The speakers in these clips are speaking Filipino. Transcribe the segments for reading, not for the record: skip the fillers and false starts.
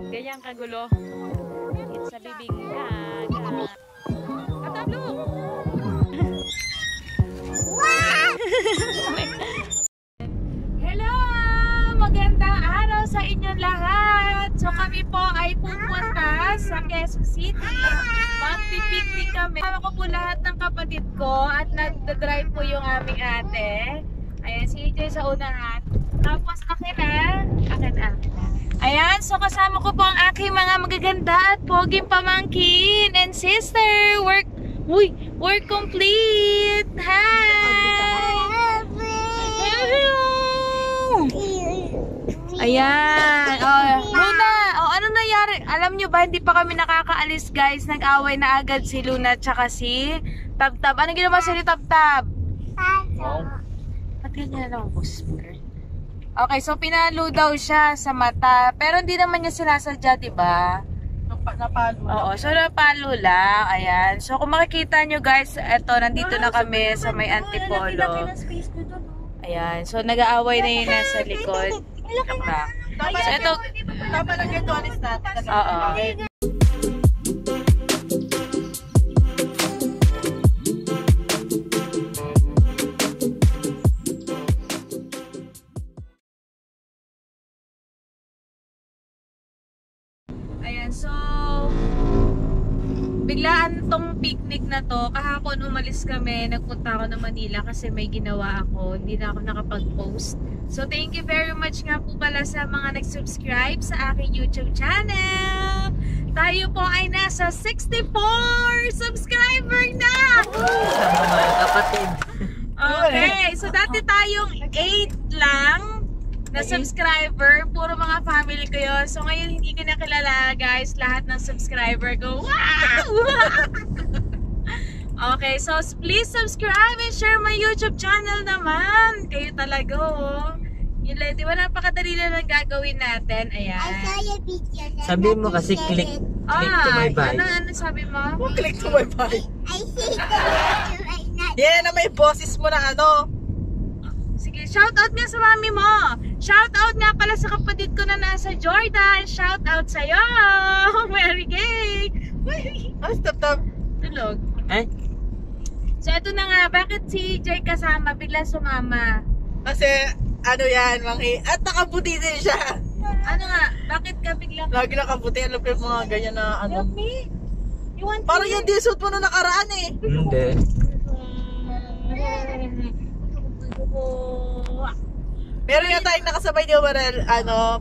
Ganyang kagulo. It's a bibing gaga. Katablo! Hello! Magandang araw sa inyong lahat. So kami po ay pupunta sa Quezon City. Magpipiknik kami. Kasama ko po lahat ng kapatid ko at nagdadrive po yung aming ate. Ayan, si EJ sa unahan. Tapos akin na. Ayan, so kasama ko po ang aking mga magaganda at poging pamangkin and sister. Work complete. Hi! Hello! Ayan. Luna, ano nangyari? Alam nyo ba, hindi pa kami nakakaalis guys. Nag-away na agad si Luna at saka si Tabtab. Anong ginawa si Tabtab? Ba't ganyan lang whisper? Okay, so pinalo daw siya sa mata. Pero hindi naman niya sinasadya, diba? Napalo. Oo, so napalo lang. Ayan. So kung makikita nyo guys, eto, nandito na kami sa may Antipolo. Ayan. So nag-aaway na yun nasa likod. So ito, Tama lang ito, alis natin. oo. Ayan, so biglaan tong picnic na to. Kahapon umalis kami, nagpunta ako ng Manila kasi may ginawa ako. Hindi na ako nakapag-post. So thank you very much nga po pala sa mga nag-subscribe sa aking YouTube channel. Tayo po ay nasa 64 subscriber na! Mga kapatid. Okay, so dati tayong 8 lang na subscriber, puro mga family ko yun. So ngayon hindi ko na kilala guys, lahat ng subscriber ko. Wow! Okay, so please subscribe and share my YouTube channel naman. Kayo talaga oh. Yun lang, di ba napakadali na lang gagawin natin. Ayan. Sabi mo kasi click to my bike. Ano sabi mo? Click to my bike. Yan na may boses mo na ano. Sige, shout out nga sa mami mo. Shout out nga pala sa kapatid ko na nasa Jordan. Shout out sa'yo. Mary Gay. Stop. Tulog. Eh? So ito na nga, bakit si Jay kasama bigla sumama? Kasi ano yan, at nakabuti din siya. Ano nga, bakit ka bigla? Lagi nakabuti, alam ko yung mga ganyan na ano. Help me. You want Parang yung d-suit mo na nakaraan eh. Hindi. Meron nga tayong nakasabay di ba,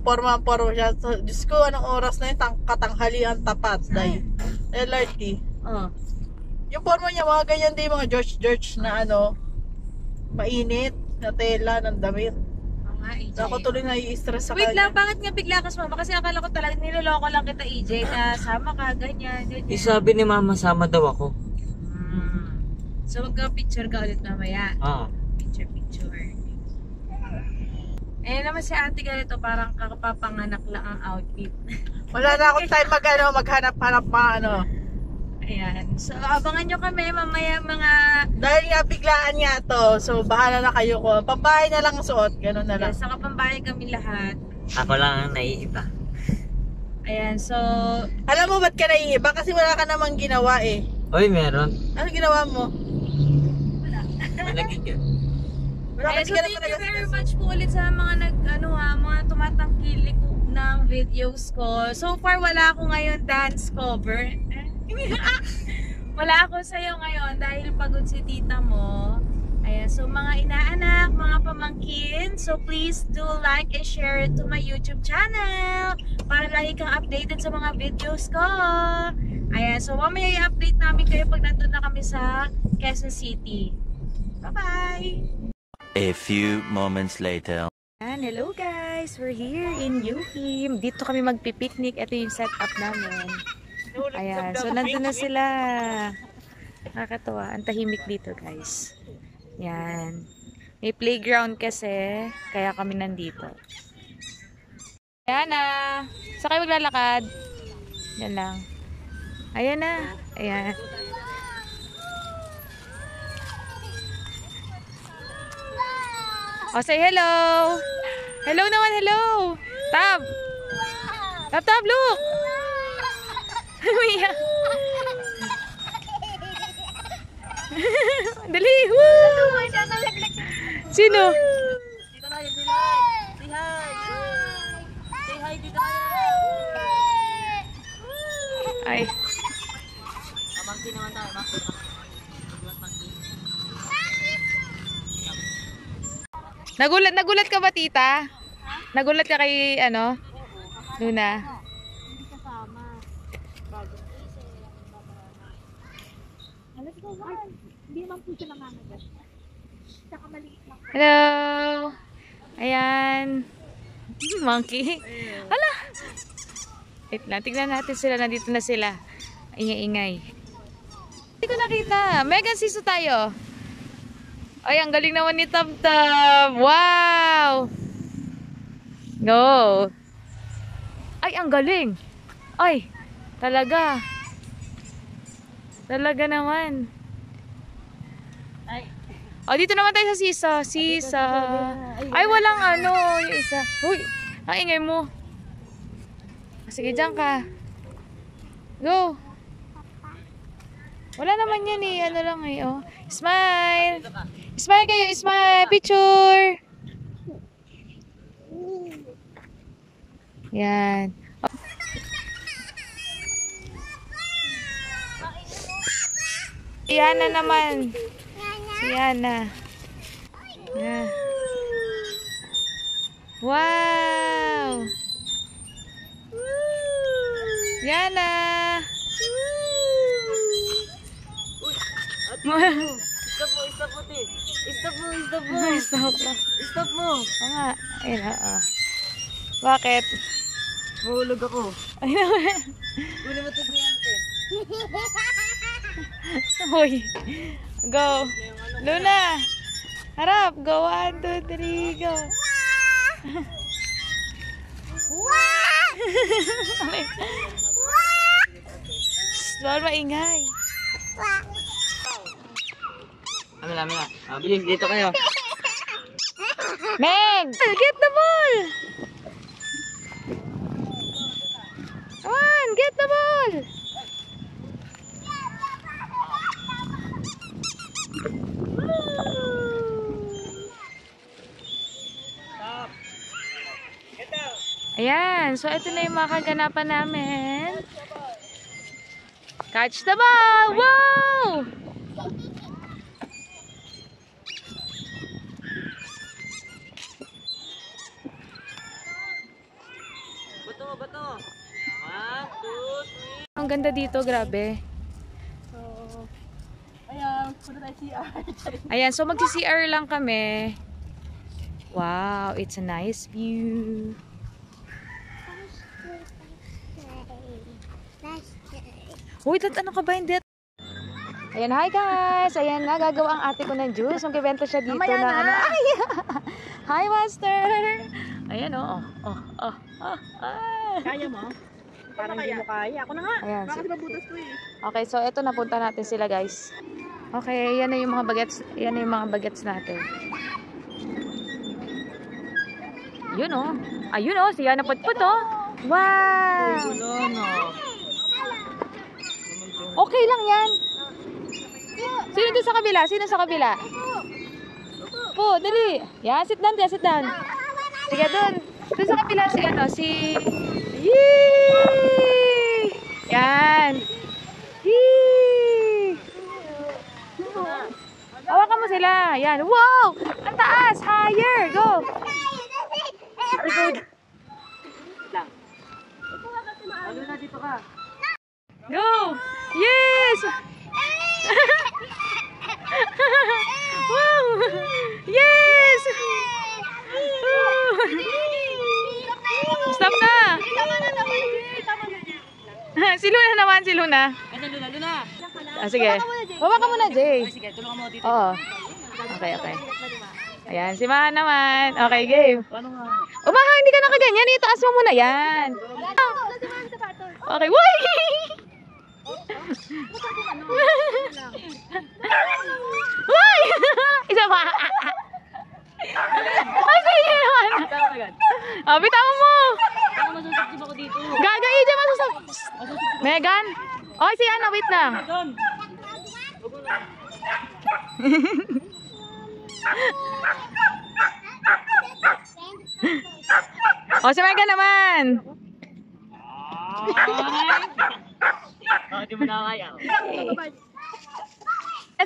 forma siya. So, Diyos ko, anong oras na yun, katanghalian tapat, day. LRT. Oh. Yung forma niya, mga ganyan din, mga George na mainit na tela ng damit. So, ako tuloy na-i-stress sa Wait lang, kanya. bakit nga bigla ka sumama? Kasi akala ko talaga niloloko lang kita, EJ, na sama ka, ganyan. Isabi ni mama sama daw ako. So magka-picture ka ulit mamaya. Picture. Eh naman si ate ganito, parang kakapapanganak lang ang outfit. Wala na akong time maghanap-hanap mga Ayan. So abangan nyo kami mamaya mga... Dahil nga biglaan nga to, so bahala na kayo ko. Pambahay na lang ang suot, gano'n na lang. Sa kapambahay kami lahat. Ako lang ang naiiba. Ayan, so... Alam mo ba't ka naiiba? Kasi wala ka namang ginawa eh. Oy, meron. Ano ginawa mo? Malagig yun. Ayan, so thank you very much po ulit sa mga mga tumatangkilik ng videos ko. So far wala ako ngayon dance cover. Wala ako sa'yo ngayon dahil pagod si tita mo. Ayan, so mga inaanak, mga pamangkin, so please do like and share it to my YouTube channel para lagi kang updated sa mga videos ko. Ayan, so mamaya i-update namin kayo pag nandun na kami sa Quezon City. Bye-bye! A few moments later. And hello guys! We're here in Yuhim. Dito kami magpipiknik. Ito yung setup namin. Ayan, so nandun na sila. Nakakatawa. Ang tahimik dito guys. Yan. May playground kasi, kaya kami nandito. Ayan na. Saan kayo maglalakad? Yan lang. Ayan na. Ayan. Oh, say hello. Hello naman, hello. Tab. Tap-tap, look! Umiyak. Dali! Woo! Sino? Dito na yun sila. Say hi. Say hi dito na Ay. Monkey naman tayo. Monkey. Nagulat ka ba, tita? Nagulat ka kay, ano? Luna? Hello! Ayan. Monkey. Hala! Wait lang, tignan natin sila. Nandito na sila. Ingay-ingay. Hindi ko nakita. Megan, siso tayo. Ay, ang galing naman ni Tab-Tab. Wow! No. Ay, ang galing. Ay, talaga. Talaga naman. Ay. O, dito naman tayo sa sisa. Sisa. Ay, walang ano. Yung isa. Uy, ang ingay mo. Sige, dyan ka. Go. Wala naman yan eh. Ano lang eh. Oh. Smile. Smile kayo. Smile. Picture. Yan. Oh. Si Yana naman. Si Yana. Yeah. Wow. Yana. Stop mo, stop mo, te. Stop mo, stop mo. Stop ka. Stop mo. Oo nga. Ayun, oo. Bakit? Mahulog ako. Ayun naman. Uli mo ito niyan, te. Hoy. Go. Luna. Harap. Go. 1, 2, 3. Go. Bawal maingay. Ano lang. Bilis, dito kayo. Meg! Get the ball! Come on, get the ball! Ayan, so ito na yung mga kaganapan namin. Catch the ball! Wow! Bato. 1, 2, 3. Ang ganda dito, grabe. Ayan, punta tayo CR. Ayan, so magsi-CR lang kami. Wow, it's a nice view. Uy, ano ka ba? Hindi. Ayan, hi guys! Ayan, nagagawa ang ate ko ng juice. Magbibenta siya dito ng ano. Ay! Hi, master! Ayan, oh. Kaya mo? Parang hindi mo kaya. Ako na nga. Ayan. Bakit mabutas ko eh. Okay, so eto napunta natin sila, guys. Okay, yan na yung mga bagets. Yan na yung mga bagets natin. Yun, oh. Ayun, oh. Siya na putput, oh. Wow! Okay lang yan. Sino doon sa kabila? Sino sa kabila? Po, dali. Yan, sit down, sit down. Sige, doon. Doon sa kabila si ano, si... Yee! Yan. Yee! Hawakan mo sila. Yan. Wow! Ang taas! Higher! Go! Ano na dito ka? Go! Yes! Wow! Yes! Stop na! Si Luna naman, si Luna. Ano, Luna? Ah, sige. Baba ka muna, Jay. Sige, tulungan mo dito. Oo. Okay. Ayan, si Maha naman. Okay, game. Paano nga? Maha, hindi ka nakaganyan. Itaas mo muna yan. Okay, woy! Woy! Isa pa. Ay, sige naman. Bitawan mo. Paano masusubsib ako dito? Gaga, Ija, masusap. Megan? Oy, si Ana, wait lang. O, si Megan naman. Hindi mo na kaya.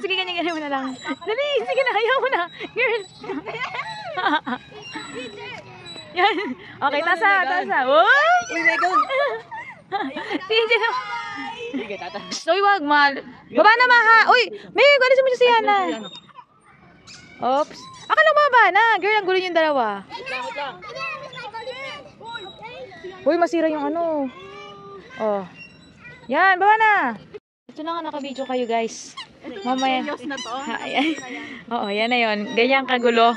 Sige, ganyan mo na lang. Dali, sige na, ayaw mo na. Girl. Yan. Okay, tasa. Uy, Megan. Si Ija na. Sige, tata. Uy, wag, mal. Baba na, Maha. Uy, Meg, ano sa mo si Yana? Oops. Akala mo baba na. Girl, ang gulo yung dalawa. Uy, masira yung ano. Oh. Yan, baba na. Ito na nga, naka-video kayo, guys. Mamaya. Ayan. Oo, yan na yun. Ganyan kagulo.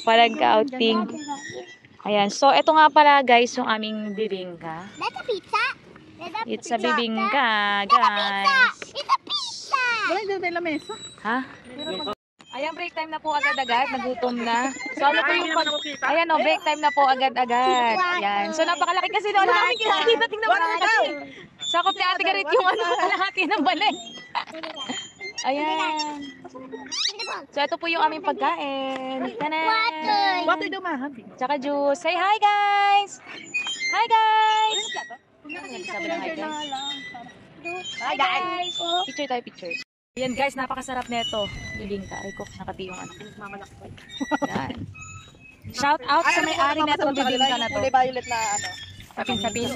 Palag ka-outing. Ayan. So, ito nga pala, guys, yung aming bibingka. That's a pizza. It's a bibingka, guys. It's a pizza. Wala dito tayo lamesa. Ha? Ayan, break time na po agad-agad. Nagutom na. So, ano po yung ayan, o, break time na po agad-agad. Ayan. So, napakalaki kasi na. Ano namin kinakita? Tingnan mo naman kasi. Sakop ni Ate Garit yung ano, kalahati ng balay. Ayan. So, ito po yung aming pagkain. Tanan! Water daw, Mahabi. Tsaka juice. Say hi, guys! Hi, guys! Hi, guys! Picture tayo, picture. Ayan, guys, napakasarap nito. Bibingka. Ay ko, nakati yung ano. Ayan. Shout out sa may-ari na itong bibingka na to. Kulay violet na ano. Sapin.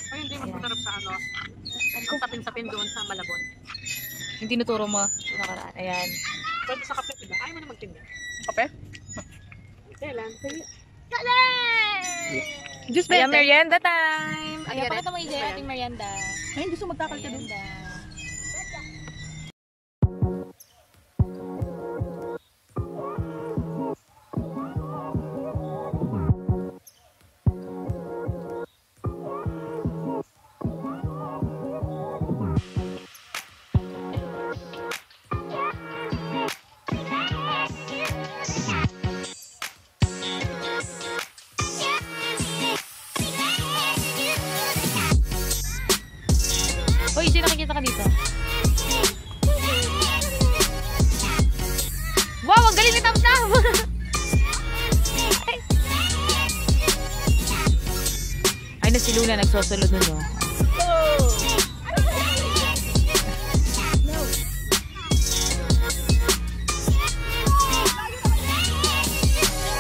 Ay, hindi mo sarap sa ano. Ang sapin-sapin doon sa Malabon. Yung tinuturo mo. Yung nakaraan. Ayan. Pwede sa kape, diba? Ayaw mo na magtinda. Kape? Kailan? Juice Ayan, merienda time! Ayan, pakita mo EJ ating merienda. Ay, gusto magtakal ka doon. Hoy, EJ, nakikita ka dito. Wow, ang galing ni Tam-Tam! Ay, na si Luna nagsosulod nun, no?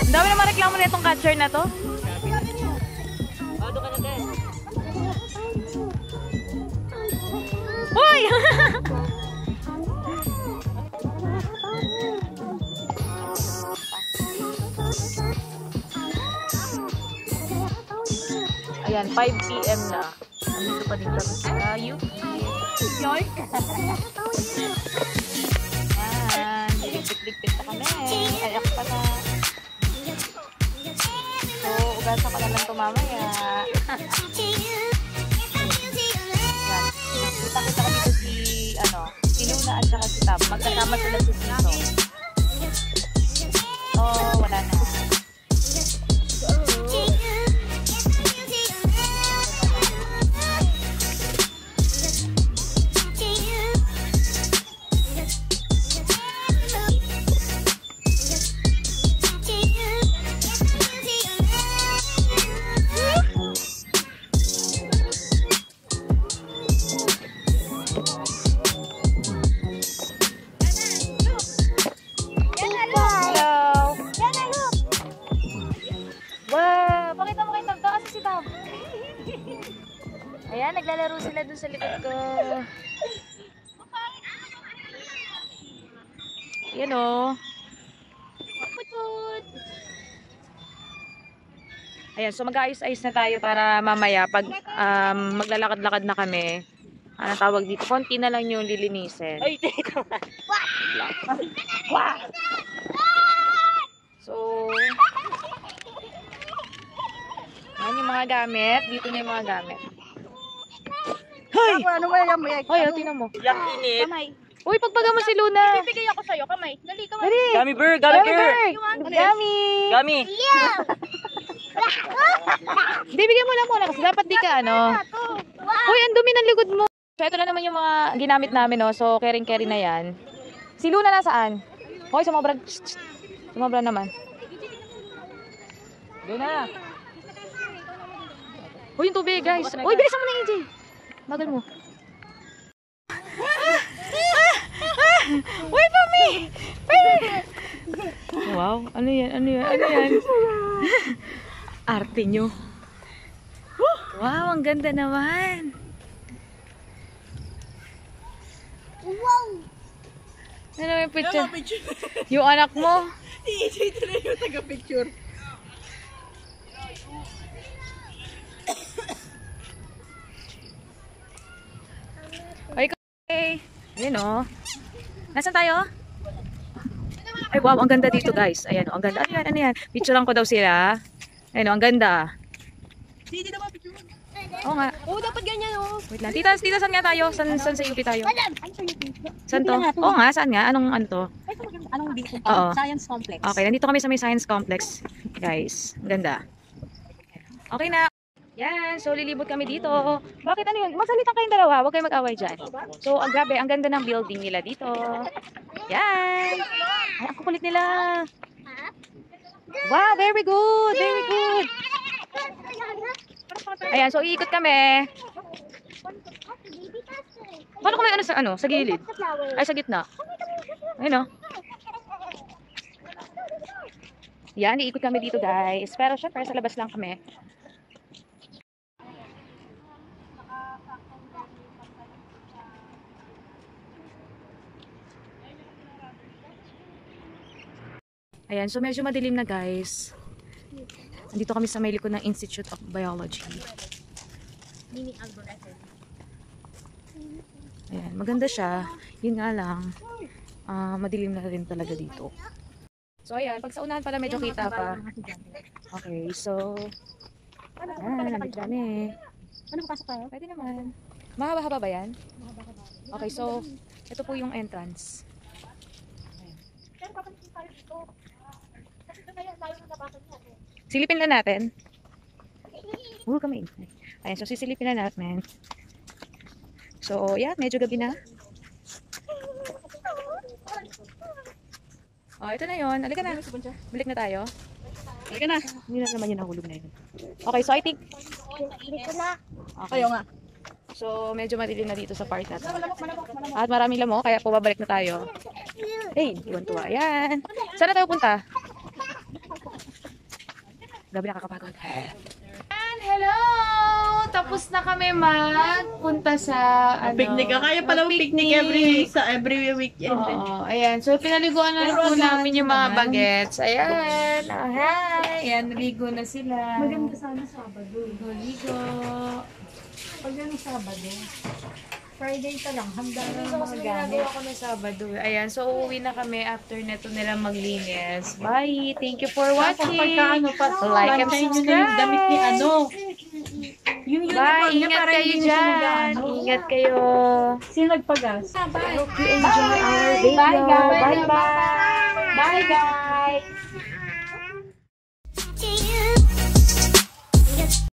Ang dami naman reklamo na itong catcher na to. Doon ka na din. Hoy! Ayan, 5 PM na. Andito pa din kami sa UP. Yoink! Ayan, ligpit-ligpit na kami. Ay, ako pala. So, ugasan ka na lang ito mamaya. Ayan. Kita-kita ka dito si Luna at saka si Tab. Magkasama sila si Tito. Oh, wala na. Ayan, naglalaro sila dun sa likod ko. Yan o. Ayan, so mag-ayos-ayos na tayo para mamaya pag maglalakad-lakad na kami. Anong tawag dito? Konti na lang yung lilinisin. Ay, dito. So, yan yung mga gamit. Dito na yung mga gamit. Hoy! Ano mo yan? Hoy, oh, tinan mo. Yak init. Kamay. Uy, pagpaga mo si Luna. Bibigay ako sa'yo. Kamay. Dali, kamay. Dali. Gummy bear, gummy bear. Gummy. Gummy. Yeah. Hindi, bigyan mo lang muna kasi dapat di ka ano. Uy, ang dumi ng likod mo. So, ito na naman yung mga ginamit namin, no? So, caring-carry na yan. Si Luna nasaan? Hoy, sumobra. Sumobra naman. Luna. Uy, yung tubig, guys. Uy, bilisan mo na, AJ. Bagal mo. Wait for me! Wow, ano yan? Ano yan? Ano yan? Arte nyo. Wow, ang ganda naman. Wow! Ano yung picture? Yung anak mo? Ito na yung taga-picture. Ay, ayun o. Nasaan tayo? Ay, wow, ang ganda dito, guys. Ayan o, ang ganda. Ano yan? Ano yan? Picturean ko daw sila. Ayun o, ang ganda. Hindi naman picture. Oo nga. Oo, dapat ganyan oh. Wait lang. Tita, saan nga tayo? Saan sa UP tayo? Saan to? Oo nga, saan nga? Anong ano to? Anong dito? Oo. Science Complex. Okay, nandito kami sa may Science Complex. Guys, ang ganda. Okay na. Yan, so lilibot kami dito. Bakit ano yun? Magsalita kayong dalawa, huwag kayong mag-away dyan. So, ang grabe, ang ganda ng building nila dito. Yan. Ay, ang kukulit nila. Wow, very good, very good. Ayan, so iikot kami. Paano kung may ano sa gilid? Ay, sa gitna. Ayun o. Yan, iikot kami dito, guys. Pero syempre, sa labas lang kami. Ayan, so medyo madilim na, guys. Nandito kami sa may likod ng Institute of Biology. Ayan, maganda siya. Yun nga lang, madilim na rin talaga dito. So ayan, pag sa unahan pala medyo kita pa. Okay, so ayan, nandito kami. Ano papasok tayo? Pwede naman. Mahaba-haba ba yan? Okay, so ito po yung entrance. Silipin lang natin. Kami. Ayan, so sisilipin na natin. So, yeah, medyo gabi na. Oh, ito na yon. Halika na. Balik na tayo. Halika na. Hindi na naman yung nahulog na yun. Okay, so I think... Okay. Ayaw nga. So, medyo madilim na dito sa part natin. At maraming lamok, kaya po babalik na tayo. Hey, iwan tuwa. Ayan. Saan na tayo punta? Gabi nakakapagod. Hello! Tapos na kami magpunta sa Picnic. Kaya pala picnic every weekend. Oo, ayan. So, pinaliguan na po namin yung mga bagets. Ayan. Oh, hi! Ayan, naligo na sila. Maganda sana Sabado. Ligo. Pag yan Sabado, Friday ka lang, handa na Ligo kasi ginagawa ko ng Sabado. Ayan, so uuwi na kami after neto nila maglinis. Bye! Thank you for watching! Like and subscribe! Damit ni yung Bye! Ingat kayo dyan! Ingat kayo! Sino nagpagas? I hope you enjoy our video. Bye-bye! Bye guys!